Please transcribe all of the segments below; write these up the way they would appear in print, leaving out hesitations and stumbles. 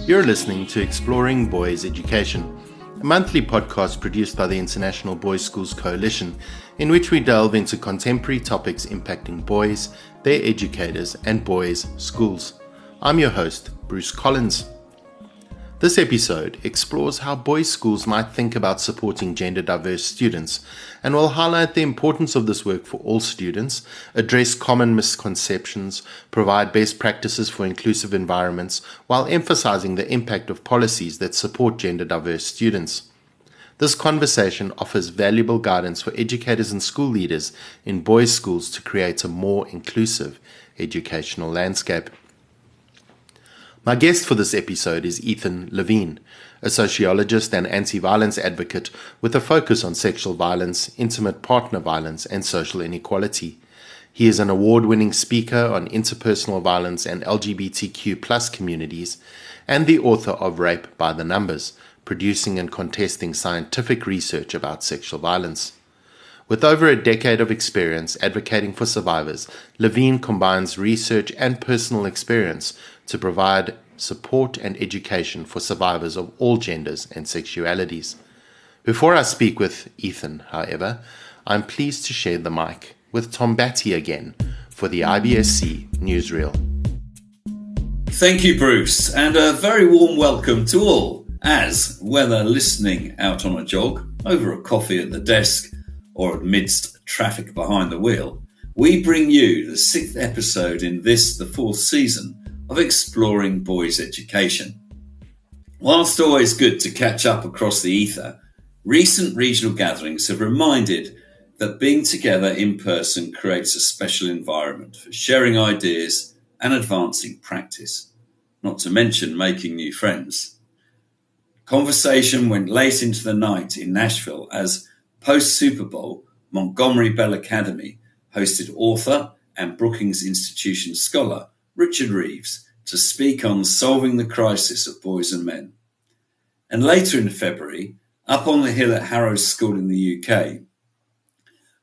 You're listening to Exploring Boys Education, a monthly podcast produced by the International Boys Schools Coalition, in which we delve into contemporary topics impacting boys, their educators, and boys' schools. I'm your host, Bruce Collins. This episode explores how boys' schools might think about supporting gender-diverse students, and will highlight the importance of this work for all students, address common misconceptions, provide best practices for inclusive environments, while emphasizing the impact of policies that support gender-diverse students. This conversation offers valuable guidance for educators and school leaders in boys' schools to create a more inclusive educational landscape. My guest for this episode is Ethan Levine, a sociologist and anti-violence advocate with a focus on sexual violence, intimate partner violence, and social inequality. He is an award-winning speaker on interpersonal violence and LGBTQ+ communities, and the author of Rape by the Numbers, producing and contesting scientific research about sexual violence. With over a decade of experience advocating for survivors, Levine combines research and personal experience to provide support and education for survivors of all genders and sexualities. Before I speak with Ethan, however, I'm pleased to share the mic with Tom Batty again for the IBSC Newsreel. Thank you, Bruce, and a very warm welcome to all, as whether listening out on a jog, over a coffee at the desk, or amidst traffic behind the wheel, we bring you the 6th episode in this, the 4th season, of Exploring Boys Education. Whilst always good to catch up across the ether, recent regional gatherings have reminded that being together in person creates a special environment for sharing ideas and advancing practice, not to mention making new friends. Conversation went late into the night in Nashville as post-Super Bowl, Montgomery Bell Academy hosted author and Brookings Institution scholar Richard Reeves to speak on solving the crisis of boys and men. And later in February, up on the hill at Harrow School in the UK,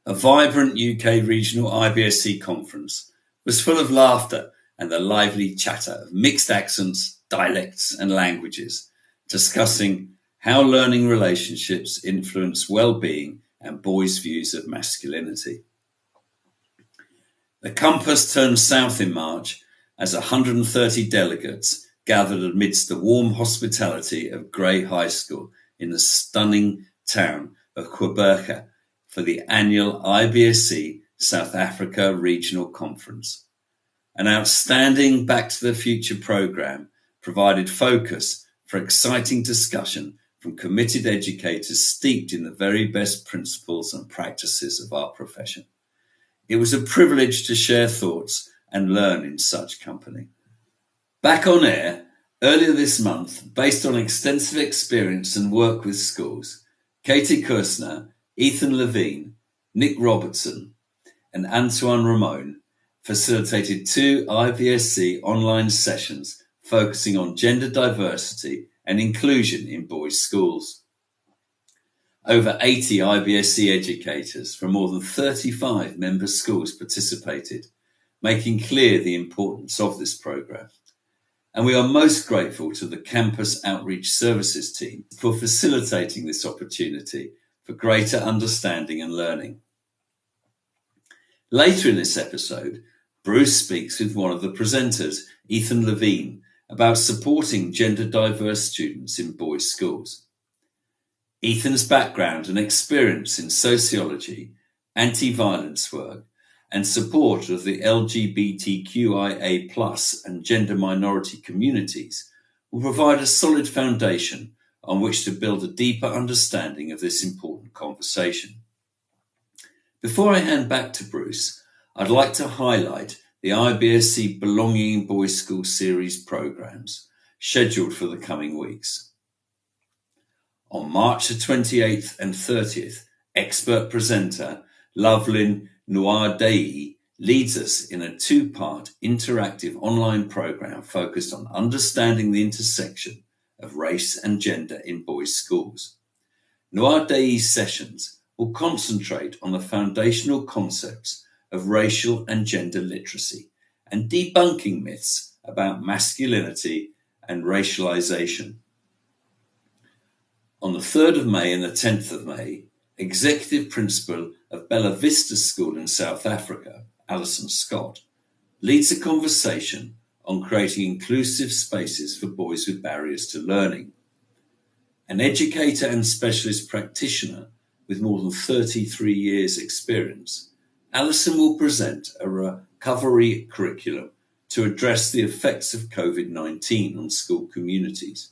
a vibrant UK regional IBSC conference was full of laughter and the lively chatter of mixed accents, dialects and languages, discussing how learning relationships influence well-being and boys' views of masculinity. The compass turned south in March as 130 delegates gathered amidst the warm hospitality of Grey High School in the stunning town of Gqeberha for the annual IBSC South Africa Regional Conference. An outstanding Back to the Future programme provided focus for exciting discussion from committed educators steeped in the very best principles and practices of our profession. It was a privilege to share thoughts and learn in such company. Back on air, earlier this month, based on extensive experience and work with schools, Katie Kursner, Ethan Levine, Nick Robertson, and Antoine Ramon facilitated 2 IBSC online sessions focusing on gender diversity and inclusion in boys' schools. Over 80 IBSC educators from more than 35 member schools participated, making clear the importance of this programme. And we are most grateful to the Campus Outreach Services team for facilitating this opportunity for greater understanding and learning. Later in this episode, Bruce speaks with one of the presenters, Ethan Levine, about supporting gender-diverse students in boys' schools. Ethan's background and experience in sociology, anti-violence work, and support of the LGBTQIA+ and gender minority communities will provide a solid foundation on which to build a deeper understanding of this important conversation. Before I hand back to Bruce, I'd like to highlight the IBSC Belonging in Boys' School series programmes scheduled for the coming weeks. On March the 28th and 30th, expert presenter Lovelyn Nuadei leads us in a 2-part interactive online programme focused on understanding the intersection of race and gender in boys' schools. Nuadei's sessions will concentrate on the foundational concepts of racial and gender literacy and debunking myths about masculinity and racialization. On the 3rd of May and the 10th of May, Executive Principal of Bella Vista School in South Africa, Alison Scott, leads a conversation on creating inclusive spaces for boys with barriers to learning. An educator and specialist practitioner with more than 33 years' experience, Alison will present a recovery curriculum to address the effects of COVID-19 on school communities,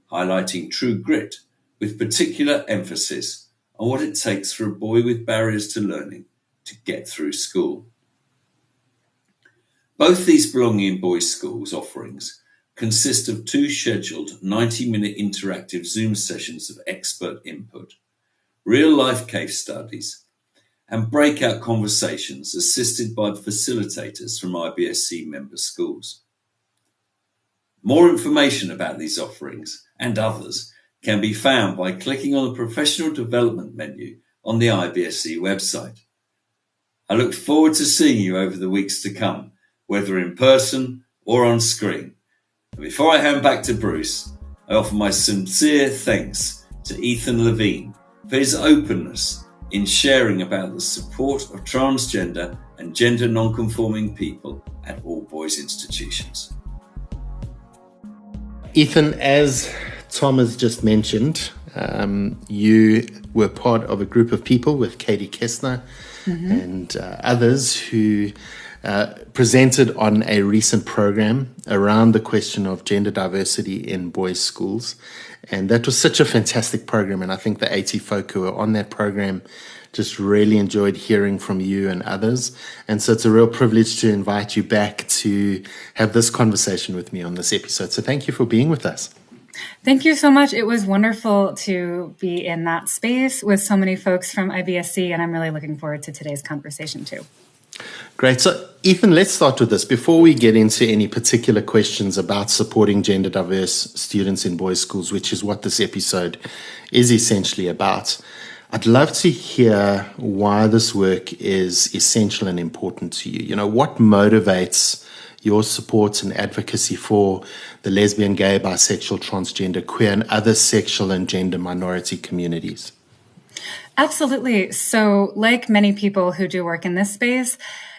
highlighting true grit with particular emphasis on what it takes for a boy with barriers to learning to get through school. Both these Belonging in Boys Schools offerings consist of 2 scheduled 90-minute interactive Zoom sessions of expert input, real-life case studies, and breakout conversations assisted by facilitators from IBSC member schools. More information about these offerings and others can be found by clicking on the Professional Development menu on the IBSC website. I look forward to seeing you over the weeks to come, whether in person or on screen. And before I hand back to Bruce, I offer my sincere thanks to Ethan Levine for his openness in sharing about the support of transgender and gender non-conforming people at all boys institutions. Ethan, as Tom has just mentioned, you were part of a group of people with Katie Kessner and others who presented on a recent program around the question of gender diversity in boys' schools. And that was such a fantastic program. And I think the 80 folk who were on that program just really enjoyed hearing from you and others. And so it's a real privilege to invite you back to have this conversation with me on this episode. So thank you for being with us. Thank you so much. It was wonderful to be in that space with so many folks from IBSC, and I'm really looking forward to today's conversation too. Great. So, Ethan, let's start with this. Before we get into any particular questions about supporting gender diverse students in boys' schools, which is what this episode is essentially about, I'd love to hear why this work is essential and important to you. You know, what motivates your support and advocacy for the lesbian, gay, bisexual, transgender, queer, and other sexual and gender minority communities? Absolutely. So like many people who do work in this space,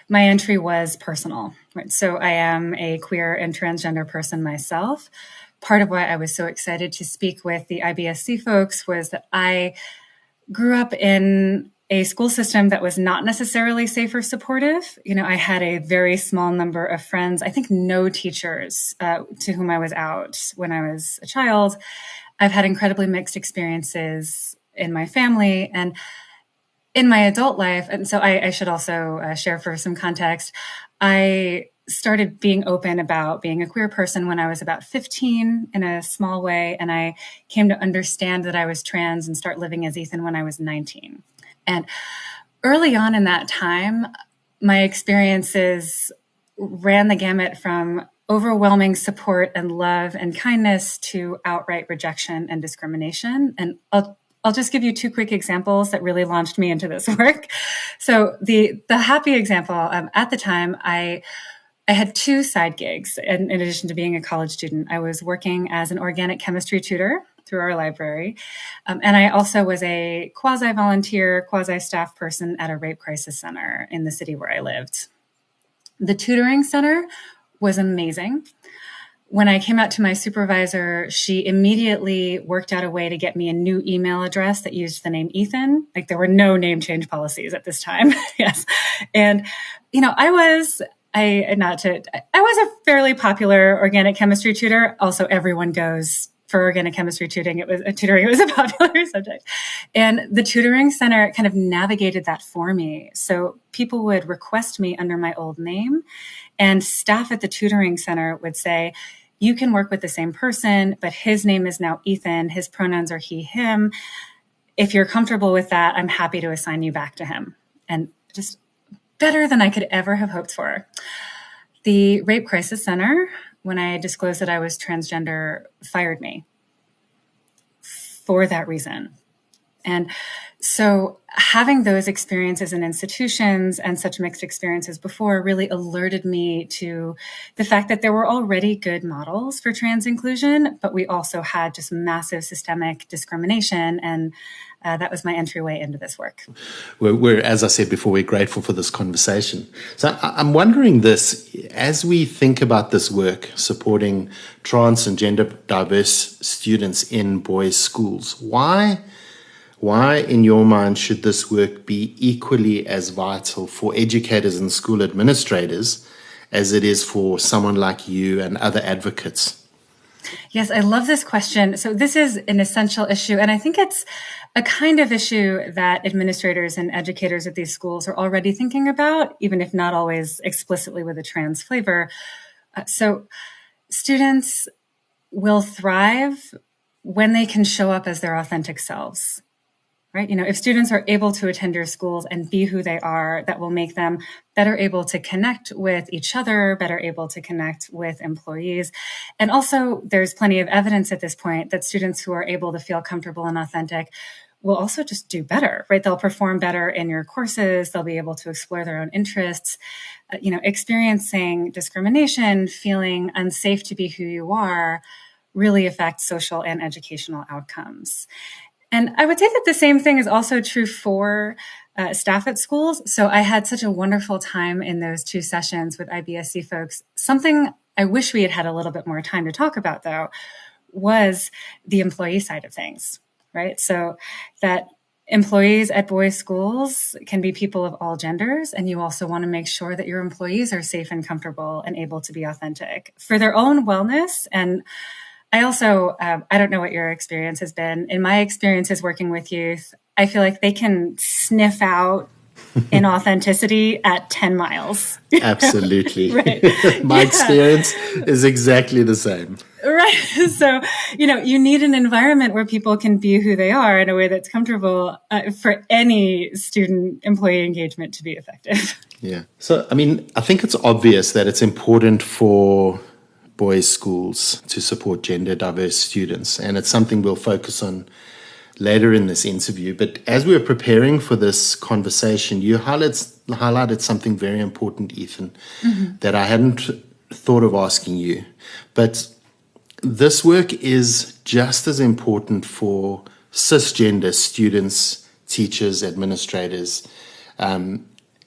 my entry was personal. Right? So I am a queer and transgender person myself. Part of why I was so excited to speak with the IBSC folks was that I grew up in a school system that was not necessarily safe or supportive. You know, I had a very small number of friends, I think no teachers to whom I was out when I was a child. I've had incredibly mixed experiences in my family and in my adult life. And so I should also share for some context. I started being open about being a queer person when I was about 15 in a small way. And I came to understand that I was trans and start living as Ethan when I was 19. And early on in that time, my experiences ran the gamut from overwhelming support and love and kindness to outright rejection and discrimination. And I'll just give you 2 quick examples that really launched me into this work. So the happy example, at the time, I had 2 side gigs. In addition to being a college student, I was working as an organic chemistry tutor through our library. And I also was a quasi-volunteer, quasi-staff person at a rape crisis center in the city where I lived. The tutoring center was amazing. When I came out to my supervisor, she immediately worked out a way to get me a new email address that used the name Ethan. Like there were no name change policies at this time. Yes. And, you know, I was a fairly popular organic chemistry tutor. Also, everyone goes for organic chemistry tutoring. It was a popular subject. And the tutoring center kind of navigated that for me. So people would request me under my old name, and staff at the tutoring center would say, you can work with the same person, but his name is now Ethan. His pronouns are he, him. If you're comfortable with that, I'm happy to assign you back to him. And just better than I could ever have hoped for. The Rape Crisis Center, when I disclosed that I was transgender, fired me for that reason. And so having those experiences in institutions and such mixed experiences before really alerted me to the fact that there were already good models for trans inclusion, but we also had just massive systemic discrimination. And that was my entryway into this work. We're, as I said before, we're grateful for this conversation. So I'm wondering this, as we think about this work, supporting trans and gender diverse students in boys' schools, why, in your mind, should this work be equally as vital for educators and school administrators as it is for someone like you and other advocates? Yes, I love this question. So this is an essential issue, and I think it's a kind of issue that administrators and educators at these schools are already thinking about, even if not always explicitly with a trans flavor. So students will thrive when they can show up as their authentic selves. Right? If students are able to attend your schools and be who they are, that will make them better able to connect with each other, better able to connect with employees. And also, there's plenty of evidence at this point that students who are able to feel comfortable and authentic will also just do better, right? They'll perform better in your courses. They'll be able to explore their own interests. Experiencing discrimination, feeling unsafe to be who you are, really affects social and educational outcomes. And I would say that the same thing is also true for staff at schools. So I had such a wonderful time in those 2 sessions with IBSC folks. Something I wish we had had a little bit more time to talk about, though, was the employee side of things, right? So that employees at boys' schools can be people of all genders, and you also want to make sure that your employees are safe and comfortable and able to be authentic for their own wellness. And I also, I don't know what your experience has been. In my experiences working with youth, I feel like they can sniff out inauthenticity at 10 miles. Absolutely. My experience is exactly the same. Right. So, you need an environment where people can be who they are in a way that's comfortable for any student-employee engagement to be effective. Yeah. So, I think it's obvious that it's important for boys' schools to support gender diverse students, and it's something we'll focus on later in this interview. But as we were preparing for this conversation, you highlighted something very important, Ethan, that I hadn't thought of asking you. But this work is just as important for cisgender students, teachers, administrators,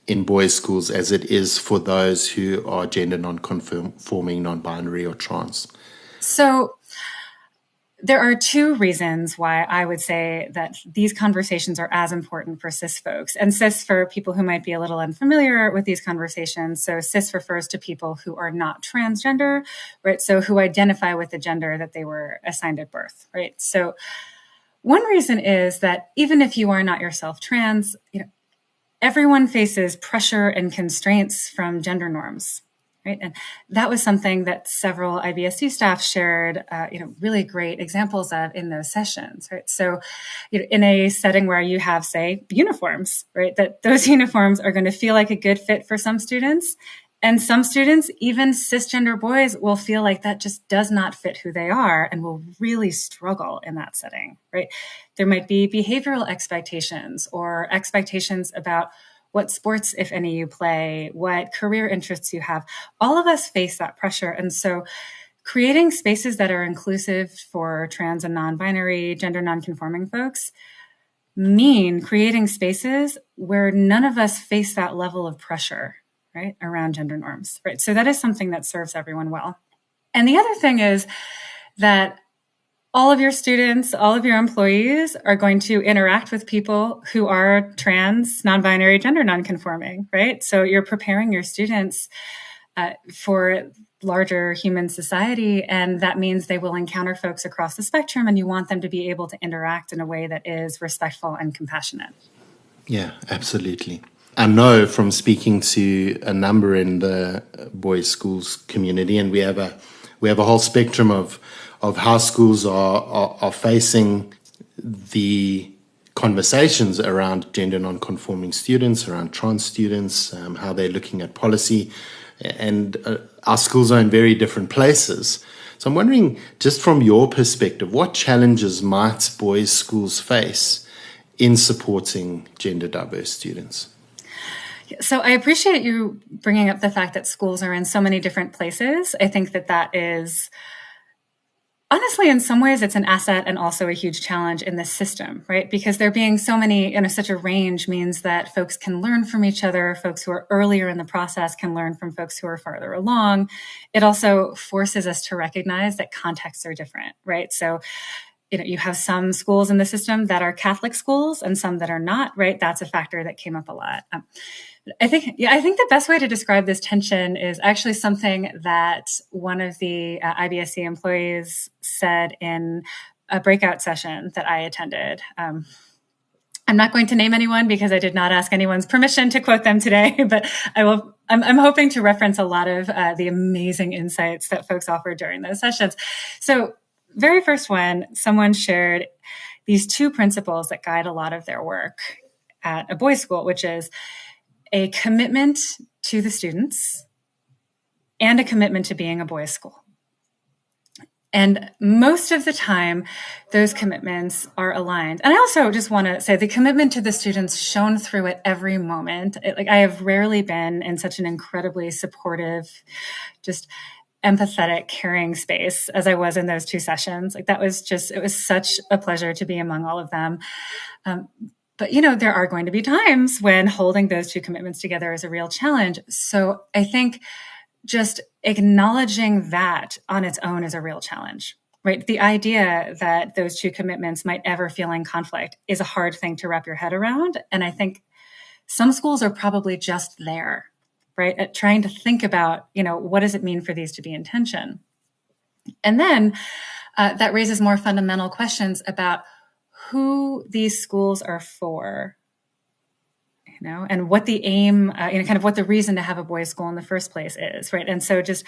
in boys' schools as it is for those who are gender non-conforming, non-binary, or trans. So there are 2 reasons why I would say that these conversations are as important for cis folks. And cis, for people who might be a little unfamiliar with these conversations, so cis refers to people who are not transgender, right? So who identify with the gender that they were assigned at birth, right? So one reason is that even if you are not yourself trans, everyone faces pressure and constraints from gender norms, right? And that was something that several IBSC staff shared, really great examples of in those sessions, right? So, in a setting where you have, say, uniforms, right? That those uniforms are going to feel like a good fit for some students, and some students, even cisgender boys, will feel like that just does not fit who they are and will really struggle in that setting, right? There might be behavioral expectations or expectations about what sports, if any, you play, what career interests you have. All of us face that pressure. And so creating spaces that are inclusive for trans and non-binary, gender non-conforming folks mean creating spaces where none of us face that level of pressure, right, around gender norms, right? So that is something that serves everyone well. And the other thing is that all of your students, all of your employees are going to interact with people who are trans, non-binary, gender non-conforming, right? So you're preparing your students for larger human society, and that means they will encounter folks across the spectrum, and you want them to be able to interact in a way that is respectful and compassionate. Yeah, absolutely. I know from speaking to a number in the boys' schools community, and we have a whole spectrum of how schools are facing the conversations around gender non-conforming students, around trans students, how they're looking at policy, and our schools are in very different places. So I'm wondering, just from your perspective, what challenges might boys' schools face in supporting gender diverse students? So I appreciate you bringing up the fact that schools are in so many different places. I think that is, honestly, in some ways, it's an asset and also a huge challenge in this system, right? Because there being so many, such a range means that folks can learn from each other. Folks who are earlier in the process can learn from folks who are farther along. It also forces us to recognize that contexts are different, right? So you have some schools in the system that are Catholic schools and some that are not, right? That's a factor that came up a lot. I think the best way to describe this tension is actually something that one of the IBSC employees said in a breakout session that I attended. I'm not going to name anyone because I did not ask anyone's permission to quote them today, but I will. I'm hoping to reference a lot of the amazing insights that folks offered during those sessions. So, very first one, someone shared these two principles that guide a lot of their work at a boys' school, which is a commitment to the students and a commitment to being a boys' school. And most of the time, those commitments are aligned. And I also just want to say the commitment to the students shone through at every moment. I have rarely been in such an incredibly supportive, just empathetic, caring space as I was in those two sessions. It was such a pleasure to be among all of them. But, there are going to be times when holding those two commitments together is a real challenge. So I think just acknowledging that on its own is a real challenge, right? The idea that those two commitments might ever feel in conflict is a hard thing to wrap your head around. And I think some schools are probably just there, right? At trying to think about, what does it mean for these to be in tension? And then that raises more fundamental questions about who these schools are for, and what the aim, kind of what the reason to have a boys' school in the first place is, right? And so just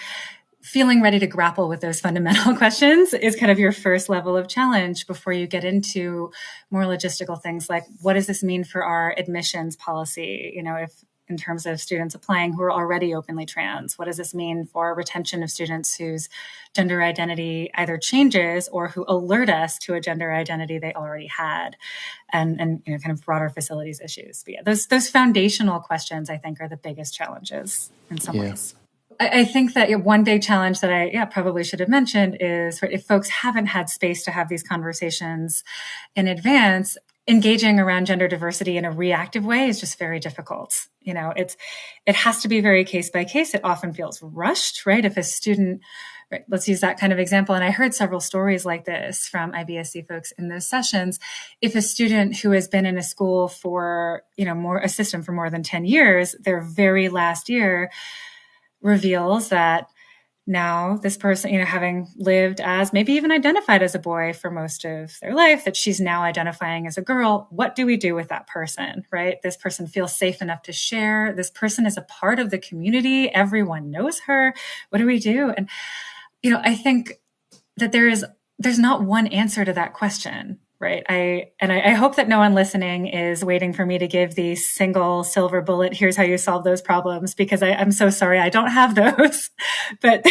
feeling ready to grapple with those fundamental questions is kind of your first level of challenge before you get into more logistical things like, what does this mean for our admissions policy? If in terms of students applying who are already openly trans, what does this mean for retention of students whose gender identity either changes or who alert us to a gender identity they already had, and kind of broader facilities issues. But yeah, those foundational questions, I think, are the biggest challenges in some ways. I think that one big challenge that I probably should have mentioned is if folks haven't had space to have these conversations in advance, engaging around gender diversity in a reactive way is just very difficult. It has to be very case by case. It often feels rushed, right? If a student, right, let's use that kind of example. And I heard several stories like this from IBSC folks in those sessions. If a student who has been in a school for, a system for more than 10 years, their very last year reveals that now this person, having lived as, maybe even identified as a boy for most of their life, that she's now identifying as a girl. What do we do with that person, right? This person feels safe enough to share. This person is a part of the community. Everyone knows her. What do we do? And, I think that there's not one answer to that question, right? I hope that no one listening is waiting for me to give the single silver bullet. Here's how you solve those problems, because I'm so sorry I don't have those. But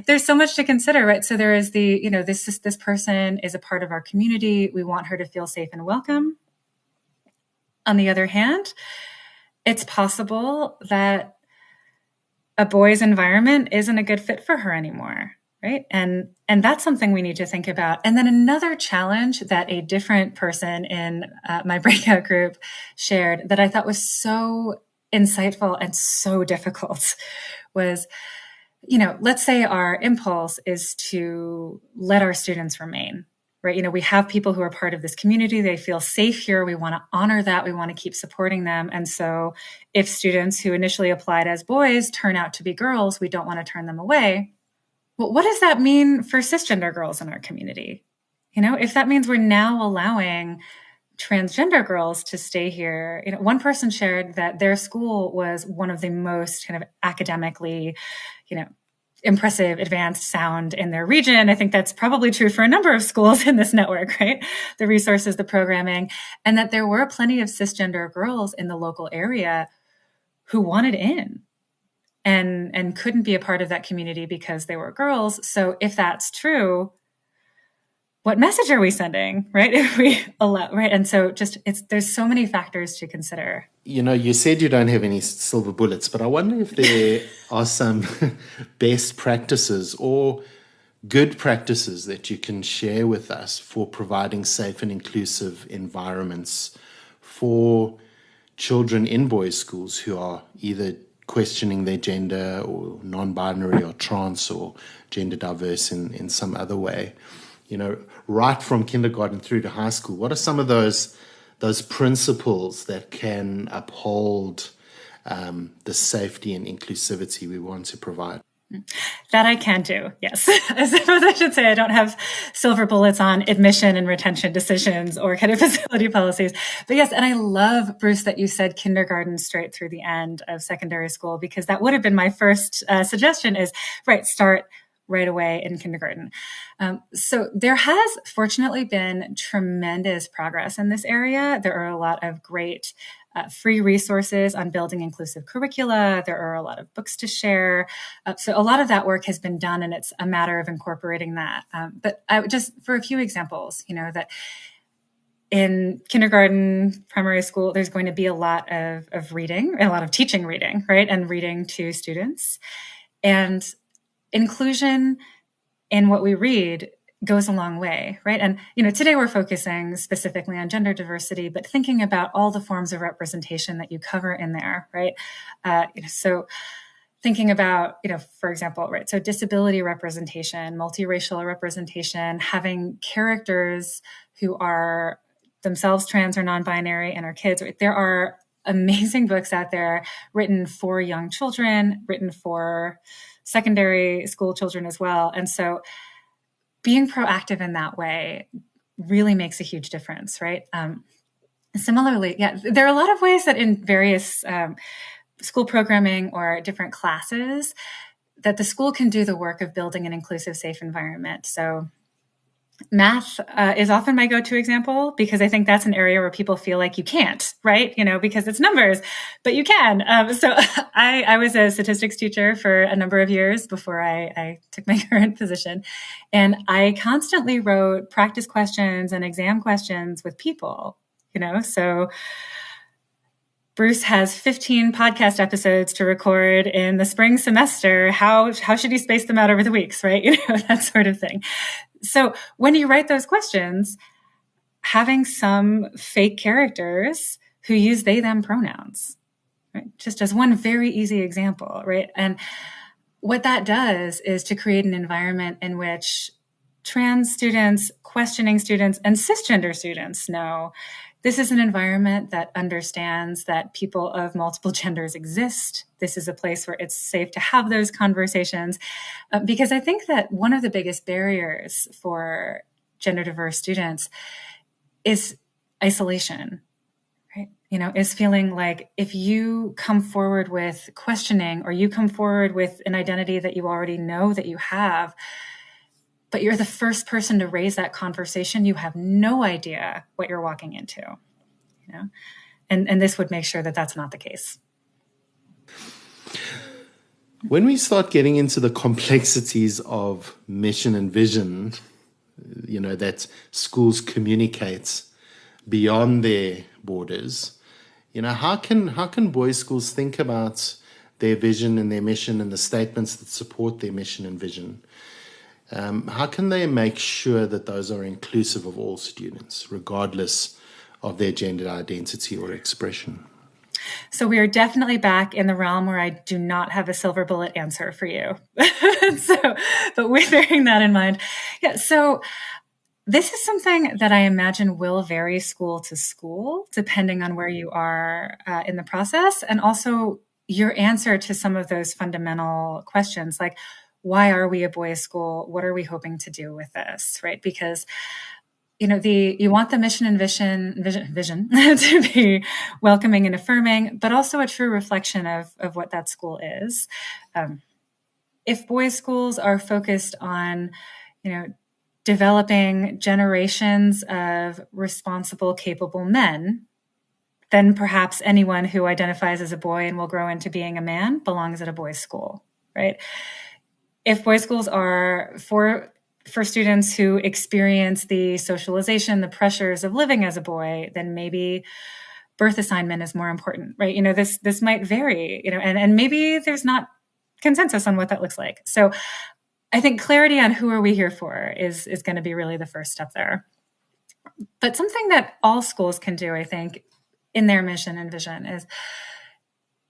there's so much to consider, right? So there is this person is a part of our community. We want her to feel safe and welcome. On the other hand, it's possible that a boy's environment isn't a good fit for her anymore. Right. And that's something we need to think about. And then another challenge that a different person in my breakout group shared that I thought was so insightful and so difficult was, let's say our impulse is to let our students remain, right? We have people who are part of this community. They feel safe here. We want to honor that. We want to keep supporting them. And so if students who initially applied as boys turn out to be girls, we don't want to turn them away. Well, what does that mean for cisgender girls in our community? If that means we're now allowing transgender girls to stay here, one person shared that their school was one of the most kind of academically, impressive, advanced sound in their region. I think that's probably true for a number of schools in this network, right? The resources, the programming, and that there were plenty of cisgender girls in the local area who wanted in. And couldn't be a part of that community because they were girls. So if that's true, what message are we sending, right? If we allow, right? And so there's so many factors to consider. You said you don't have any silver bullets, but I wonder if there are some best practices or good practices that you can share with us for providing safe and inclusive environments for children in boys' schools who are either questioning their gender or non-binary or trans or gender diverse in some other way. Right from kindergarten through to high school, what are some of those principles that can uphold the safety and inclusivity we want to provide? That I can do, yes. I suppose I should say I don't have silver bullets on admission and retention decisions or kind of facility policies. But yes, and I love, Bruce, that you said kindergarten straight through the end of secondary school, because that would have been my first suggestion is, right, start right away in kindergarten. So there has fortunately been tremendous progress in this area. There are a lot of great free resources on building inclusive curricula. There are a lot of books to share. So a lot of that work has been done, and it's a matter of incorporating that. But just for a few examples, that in kindergarten, primary school, there's going to be a lot of reading, a lot of teaching reading, right? And reading to students. And inclusion in what we read goes a long way, right? And, today we're focusing specifically on gender diversity, but thinking about all the forms of representation that you cover in there, right? So thinking about, for example, right, so disability representation, multiracial representation, having characters who are themselves trans or non-binary and are kids, right? There are amazing books out there written for young children, written for secondary school children as well. And so being proactive in that way really makes a huge difference, right? Similarly, there are a lot of ways that in various school programming or different classes that the school can do the work of building an inclusive, safe environment. So math is often my go-to example, because I think that's an area where people feel like you can't, right? Because it's numbers, but you can. So I was a statistics teacher for a number of years before I took my current position. And I constantly wrote practice questions and exam questions with people, so Bruce has 15 podcast episodes to record in the spring semester. How should he space them out over the weeks, right? That sort of thing. So when you write those questions, having some fake characters who use they, them pronouns, right? Just as one very easy example, right? And what that does is to create an environment in which trans students, questioning students, and cisgender students know this is an environment that understands that people of multiple genders exist. This is a place where it's safe to have those conversations. Because I think that one of the biggest barriers for gender diverse students is isolation, right? Is feeling like if you come forward with questioning, or you come forward with an identity that you already know that you have, but you're the first person to raise that conversation, you have no idea what you're walking into, and this would make sure that that's not the case. When we start getting into the complexities of mission and vision, that schools communicate beyond their borders, how can boys' schools think about their vision and their mission and the statements that support their mission and vision? How can they make sure that those are inclusive of all students, regardless of their gender identity or expression? So we are definitely back in the realm where I do not have a silver bullet answer for you. But we're bearing that in mind. So this is something that I imagine will vary school to school, depending on where you are in the process, and also your answer to some of those fundamental questions, like, why are we a boys' school? What are we hoping to do with this, right? Because, you want the mission and vision to be welcoming and affirming, but also a true reflection of what that school is. If boys' schools are focused on, developing generations of responsible, capable men, then perhaps anyone who identifies as a boy and will grow into being a man belongs at a boys' school, right? If boys' schools are for for students who experience the socialization, the pressures of living as a boy, then maybe birth assignment is more important, right? This might vary, and maybe there's not consensus on what that looks like. So I think clarity on who are we here for is going to be really the first step there. But something that all schools can do, I think, in their mission and vision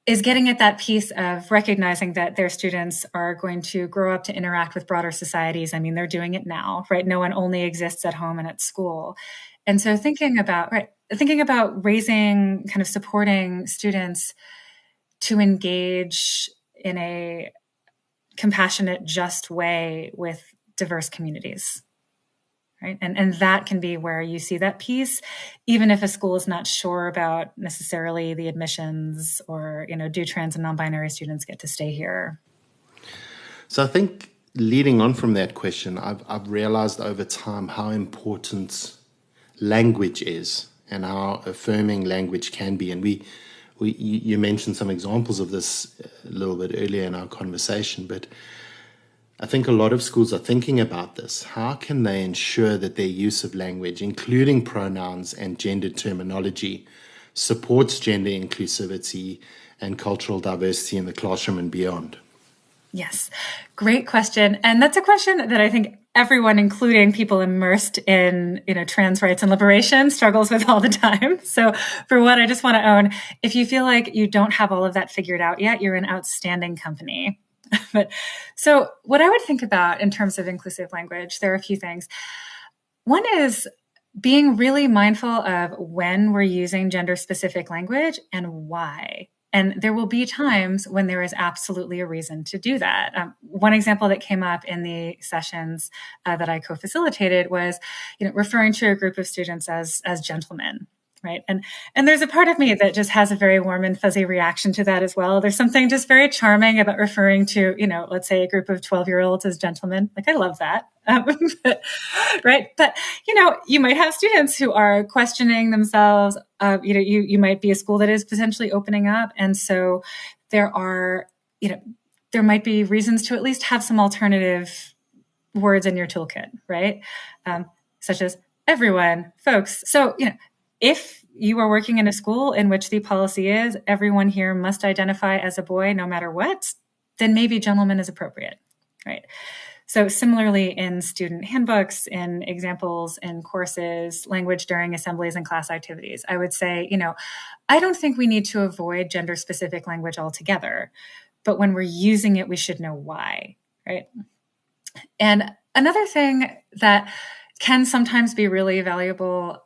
is getting at that piece of recognizing that their students are going to grow up to interact with broader societies. I mean, they're doing it now, right? No one only exists at home and at school. And so thinking about raising, kind of supporting students to engage in a compassionate, just way with diverse communities. Right. And that can be where you see that piece, even if a school is not sure about necessarily the admissions or, do trans and non-binary students get to stay here? So I think leading on from that question, I've realized over time how important language is and how affirming language can be. And you mentioned some examples of this a little bit earlier in our conversation, but I think a lot of schools are thinking about this. How can they ensure that their use of language, including pronouns and gender terminology, supports gender inclusivity and cultural diversity in the classroom and beyond? Yes, great question. And that's a question that I think everyone, including people immersed in, trans rights and liberation, struggles with all the time. So for one, I just want to own, if you feel like you don't have all of that figured out yet, you're in outstanding company. But so what I would think about in terms of inclusive language, there are a few things. One is being really mindful of when we're using gender specific language and why. And there will be times when there is absolutely a reason to do that. One example that came up in the sessions that I co-facilitated was, referring to a group of students as gentlemen. Right. And there's a part of me that just has a very warm and fuzzy reaction to that as well. There's something just very charming about referring to, let's say a group of 12-year-olds as gentlemen. Like, I love that. Right. But, you might have students who are questioning themselves. You might be a school that is potentially opening up. And so there might be reasons to at least have some alternative words in your toolkit, right? Such as everyone, folks. So, if you are working in a school in which the policy is everyone here must identify as a boy no matter what, then maybe gentleman is appropriate, right? So similarly in student handbooks, in examples, in courses, language during assemblies and class activities, I would say, I don't think we need to avoid gender-specific language altogether, but when we're using it, we should know why, right? And another thing that can sometimes be really valuable,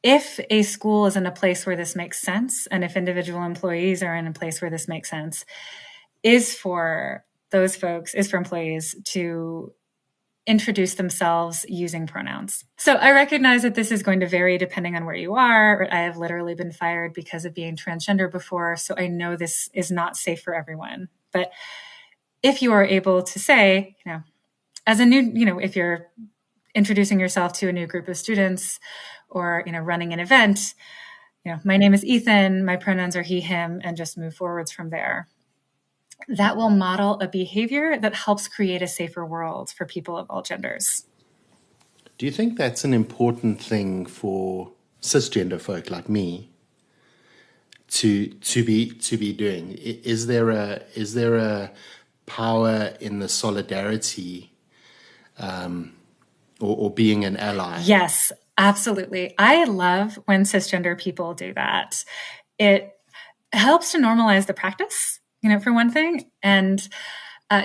if a school is in a place where this makes sense, and if individual employees are in a place where this makes sense, is for employees to introduce themselves using pronouns. So I recognize that this is going to vary depending on where you are. I have literally been fired because of being transgender before, so I know this is not safe for everyone. But if you are able to say, as a new, if you're introducing yourself to a new group of students or, running an event, my name is Ethan, my pronouns are he, him, and just move forwards from there. That will model a behavior that helps create a safer world for people of all genders. Do you think that's an important thing for cisgender folk like me to be doing? Is there a power in the solidarity or being an ally? Yes, absolutely. I love when cisgender people do that. It helps to normalize the practice, for one thing, and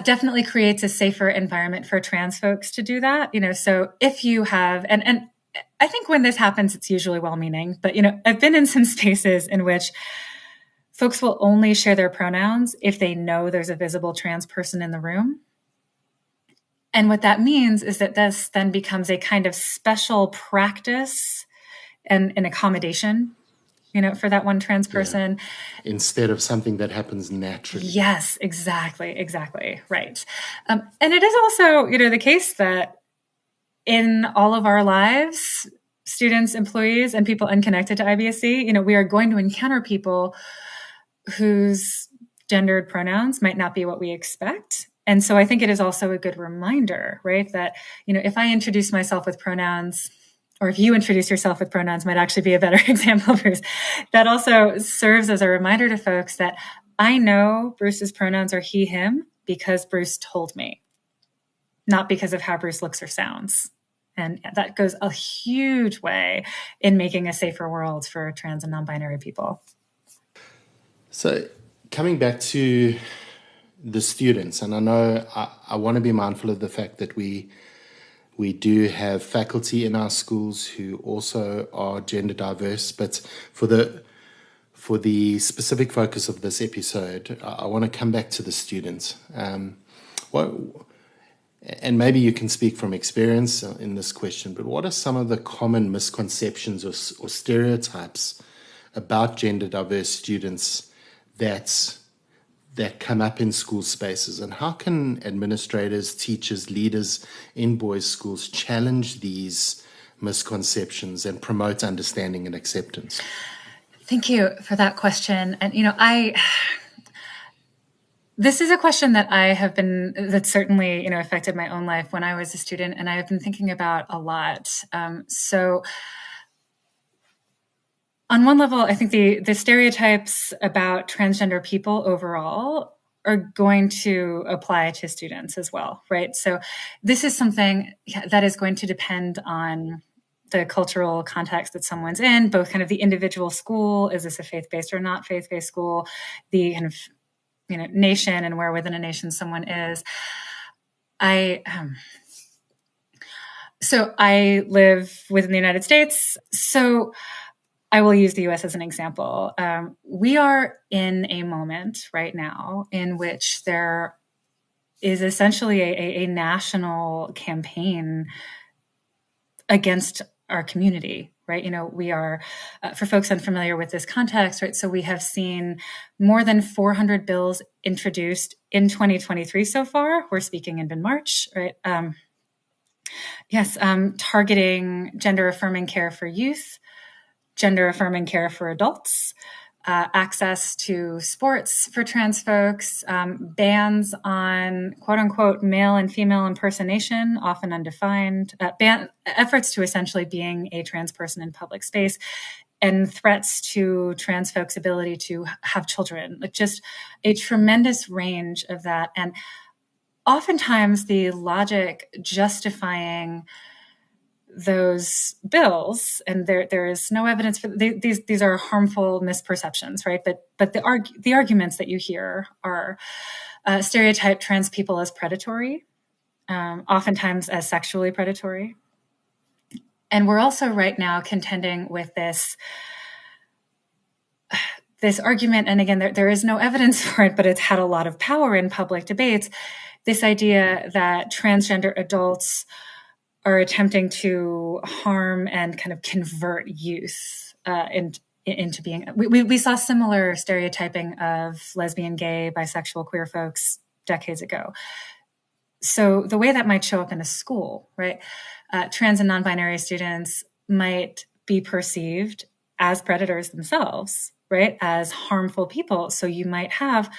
definitely creates a safer environment for trans folks to do that. So if you have, and I think when this happens, it's usually well-meaning, but, I've been in some spaces in which folks will only share their pronouns if they know there's a visible trans person in the room. And what that means is that this then becomes a kind of special practice and an accommodation, for that one trans person. Yeah. Instead of something that happens naturally. Yes, exactly. Right. And it is also, the case that in all of our lives, students, employees, and people unconnected to IBSC, we are going to encounter people whose gendered pronouns might not be what we expect. And so I think it is also a good reminder, right, that, if I introduce myself with pronouns, or if you introduce yourself with pronouns might actually be a better example, Bruce, that also serves as a reminder to folks that I know Bruce's pronouns are he, him, because Bruce told me, not because of how Bruce looks or sounds. And that goes a huge way in making a safer world for trans and non-binary people. So coming back to the students, and I know I want to be mindful of the fact that we do have faculty in our schools who also are gender diverse, but for the specific focus of this episode, I want to come back to the students. And maybe you can speak from experience in this question, but what are some of the common misconceptions or stereotypes about gender diverse students that come up in school spaces, and how can administrators, teachers, leaders in boys' schools challenge these misconceptions and promote understanding and acceptance? Thank you for that question. And, this is a question that that certainly, affected my own life when I was a student, and I have been thinking about a lot. So on one level, I think the stereotypes about transgender people overall are going to apply to students as well, right? So this is something that is going to depend on the cultural context that someone's in, both kind of the individual school, is this a faith-based or not faith-based school, the kind of, nation and where within a nation someone is. So I live within the United States. So I will use the US as an example. We are in a moment right now in which there is essentially a national campaign against our community, right? We are, for folks unfamiliar with this context, right? So we have seen more than 400 bills introduced in 2023 so far. We're speaking in mid-March, right? Targeting gender-affirming care for youth, gender-affirming care for adults, access to sports for trans folks, bans on quote-unquote male and female impersonation, often undefined, efforts to essentially being a trans person in public space, and threats to trans folks' ability to have children, like just a tremendous range of that. And oftentimes the logic justifying those bills, and there is no evidence for these are harmful misperceptions, right? But the arguments that you hear are stereotype trans people as predatory, oftentimes as sexually predatory, and we're also right now contending with this argument, and again, there is no evidence for it, but it's had a lot of power in public debates. This idea that transgender adults are attempting to harm and kind of convert youth into being. We saw similar stereotyping of lesbian, gay, bisexual, queer folks decades ago. So the way that might show up in a school, right? Trans and non-binary students might be perceived as predators themselves, right? As harmful people. So you might have,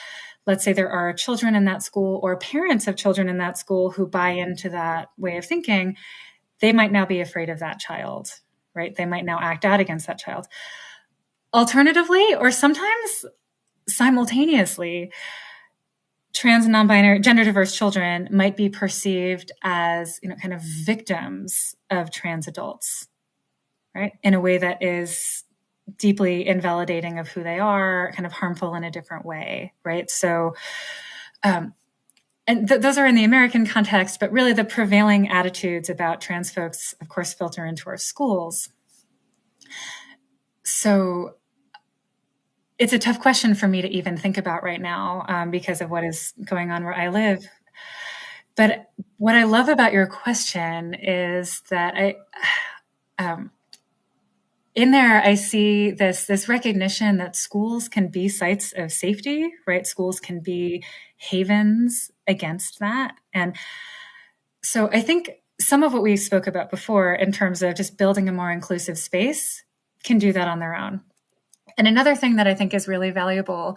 let's say there are children in that school or parents of children in that school who buy into that way of thinking. They might now be afraid of that child, right? They might now act out against that child. Alternatively, or sometimes simultaneously, trans and non-binary, gender diverse children might be perceived as, kind of victims of trans adults, right? In a way that is deeply invalidating of who they are, kind of harmful in a different way, right? So, and those are in the American context, but really the prevailing attitudes about trans folks, of course, filter into our schools. So it's a tough question for me to even think about right now because of what is going on where I live. But what I love about your question is that in there, I see this recognition that schools can be sites of safety, right? Schools can be havens against that. And so I think some of what we spoke about before in terms of just building a more inclusive space can do that on their own. And another thing that I think is really valuable,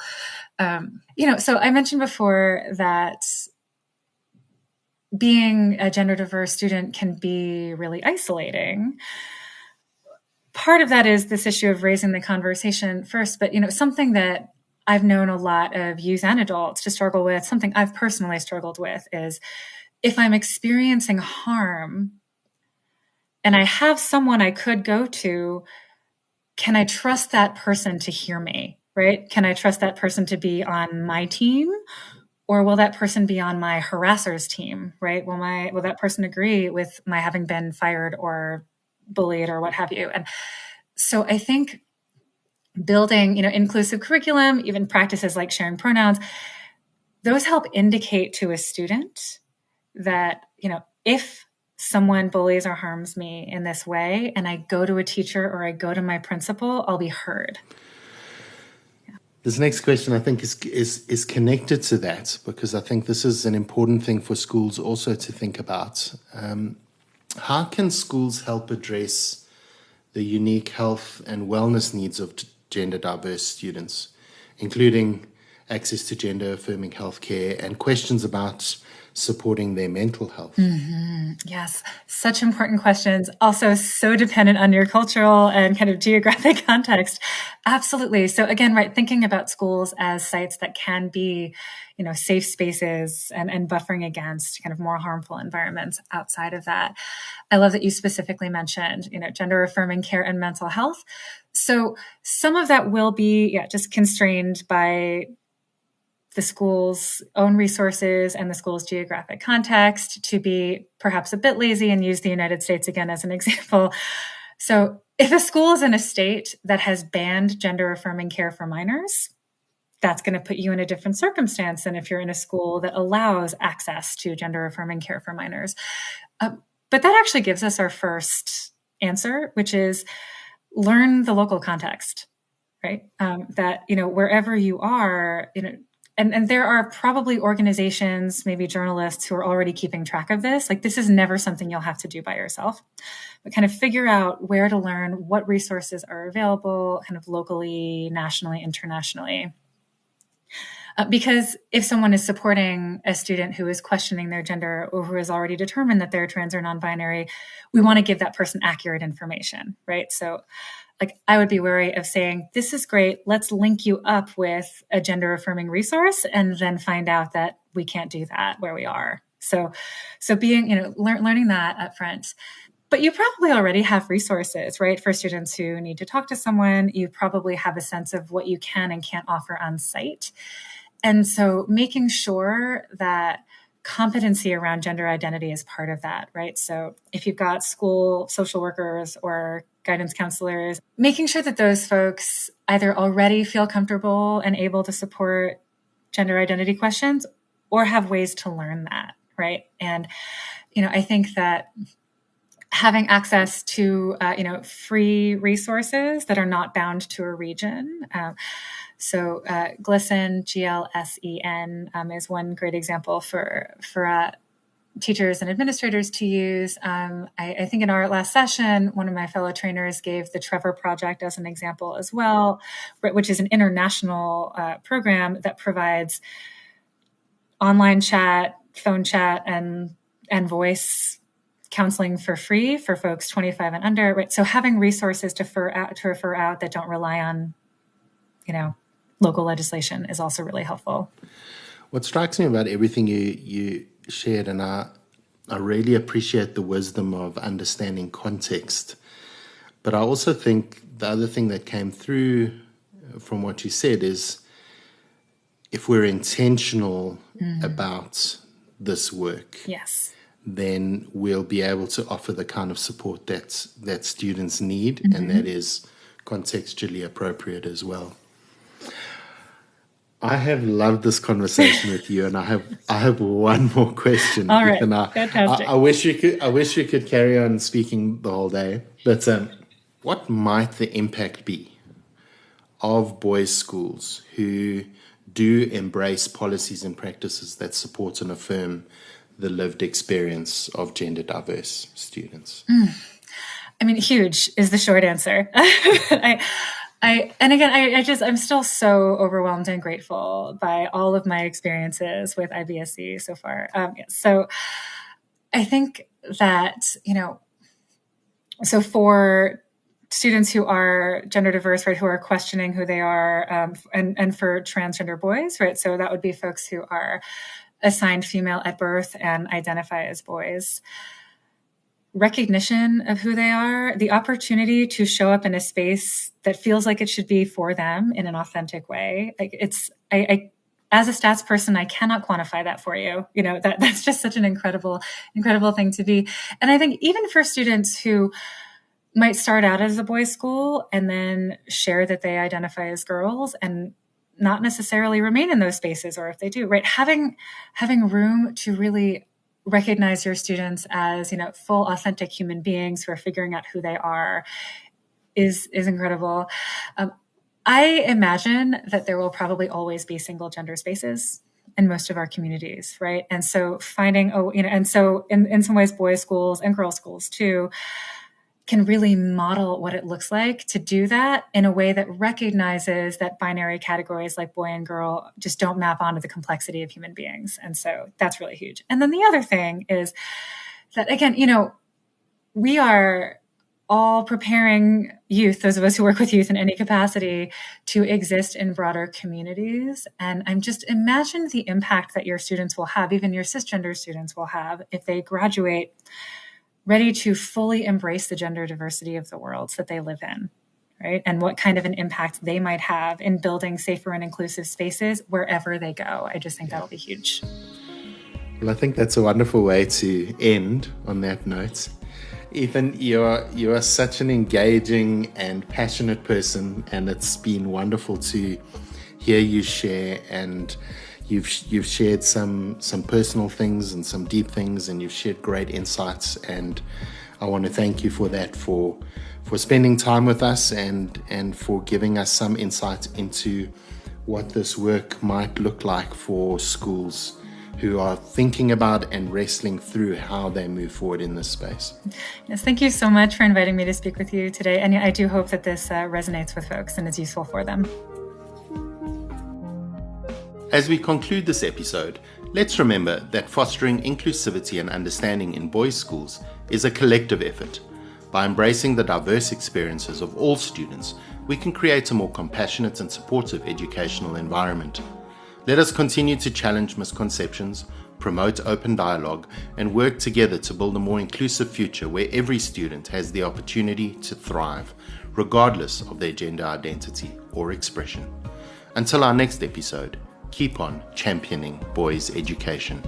so I mentioned before that being a gender diverse student can be really isolating. Part of that is this issue of raising the conversation first, but something that I've known a lot of youth and adults to struggle with, something I've personally struggled with, is if I'm experiencing harm and I have someone I could go to, can I trust that person to hear me, right? Can I trust that person to be on my team? Or will that person be on my harasser's team, right? Will that person agree with my having been fired or bullied or what have you? And so I think building, inclusive curriculum, even practices like sharing pronouns, those help indicate to a student that, if someone bullies or harms me in this way and I go to a teacher or I go to my principal, I'll be heard. This next question, I think, is connected to that, because I think this is an important thing for schools also to think about. How can schools help address the unique health and wellness needs of gender diverse students, including access to gender affirming healthcare and questions about supporting their mental health? Mm-hmm. Yes, such important questions. Also so dependent on your cultural and kind of geographic context. Absolutely. So again, right, thinking about schools as sites that can be, safe spaces and buffering against kind of more harmful environments outside of that. I love that you specifically mentioned, gender affirming care and mental health. So some of that will be, just constrained by the school's own resources and the school's geographic context, to be perhaps a bit lazy and use the United States again as an example. So if a school is in a state that has banned gender affirming care for minors, that's going to put you in a different circumstance than if you're in a school that allows access to gender affirming care for minors. But that actually gives us our first answer, which is learn the local context, right? That, wherever you are, and there are probably organizations, maybe journalists, who are already keeping track of this. Like, this is never something you'll have to do by yourself, but kind of figure out where to learn, what resources are available, kind of locally, nationally, internationally. Because if someone is supporting a student who is questioning their gender or who has already determined that they're trans or non-binary, we want to give that person accurate information, right? So I would be wary of saying, this is great, let's link you up with a gender affirming resource, and then find out that we can't do that where we are. So being, learning that up front. But you probably already have resources, right? For students who need to talk to someone, you probably have a sense of what you can and can't offer on site. And so making sure that competency around gender identity is part of that, right? So if you've got school social workers or guidance counselors, making sure that those folks either already feel comfortable and able to support gender identity questions, or have ways to learn that, right? And, I think that having access to, free resources that are not bound to a region. So GLSEN, GLSEN, is one great example for teachers and administrators to use. I think in our last session, one of my fellow trainers gave the Trevor Project as an example as well, which is an international program that provides online chat, phone chat, and voice counseling for free for folks 25 and under. Right? So having resources to refer out that don't rely on, local legislation is also really helpful. What strikes me about everything you shared, and I really appreciate the wisdom of understanding context, but I also think the other thing that came through from what you said is, if we're intentional about this work, yes, then we'll be able to offer the kind of support that students need, and that is contextually appropriate as well. I have loved this conversation with you, and I have one more question. All right, fantastic. I wish you could carry on speaking the whole day, but what might the impact be of boys' schools who do embrace policies and practices that support and affirm the lived experience of gender diverse students? I mean, huge is the short answer. I'm still so overwhelmed and grateful by all of my experiences with IBSC so far. So I think that, so for students who are gender diverse, right, who are questioning who they are, and for transgender boys, right, so that would be folks who are assigned female at birth and identify as boys. Recognition of who they are, the opportunity to show up in a space that feels like it should be for them in an authentic way. Like I as a stats person, I cannot quantify that for you. That's just such an incredible thing to be. And I think even for students who might start out as a boys' school and then share that they identify as girls and not necessarily remain in those spaces, or if they do, right, having room to really recognize your students as, full, authentic human beings who are figuring out who they are is incredible. I imagine that there will probably always be single gender spaces in most of our communities, right? And so finding, and so in some ways, boys' schools and girls' schools too can really model what it looks like to do that in a way that recognizes that binary categories like boy and girl just don't map onto the complexity of human beings. And so that's really huge. And then the other thing is that, again, we are all preparing youth, those of us who work with youth in any capacity, to exist in broader communities. And I'm just imagine the impact that your students will have, even your cisgender students will have, if they graduate ready to fully embrace the gender diversity of the worlds that they live in, right? And what kind of an impact they might have in building safer and inclusive spaces wherever they go. I just think that'll be huge. Well, I think that's a wonderful way to end on that note. Ethan, you are such an engaging and passionate person, and it's been wonderful to hear you share. And you've shared some personal things and some deep things, and you've shared great insights. And I want to thank you for that, for spending time with us and for giving us some insight into what this work might look like for schools who are thinking about and wrestling through how they move forward in this space. Yes, thank you so much for inviting me to speak with you today. And I do hope that this resonates with folks and is useful for them. As we conclude this episode, let's remember that fostering inclusivity and understanding in boys' schools is a collective effort. By embracing the diverse experiences of all students, we can create a more compassionate and supportive educational environment. Let us continue to challenge misconceptions, promote open dialogue, and work together to build a more inclusive future where every student has the opportunity to thrive, regardless of their gender identity or expression. Until our next episode, keep on championing boys' education.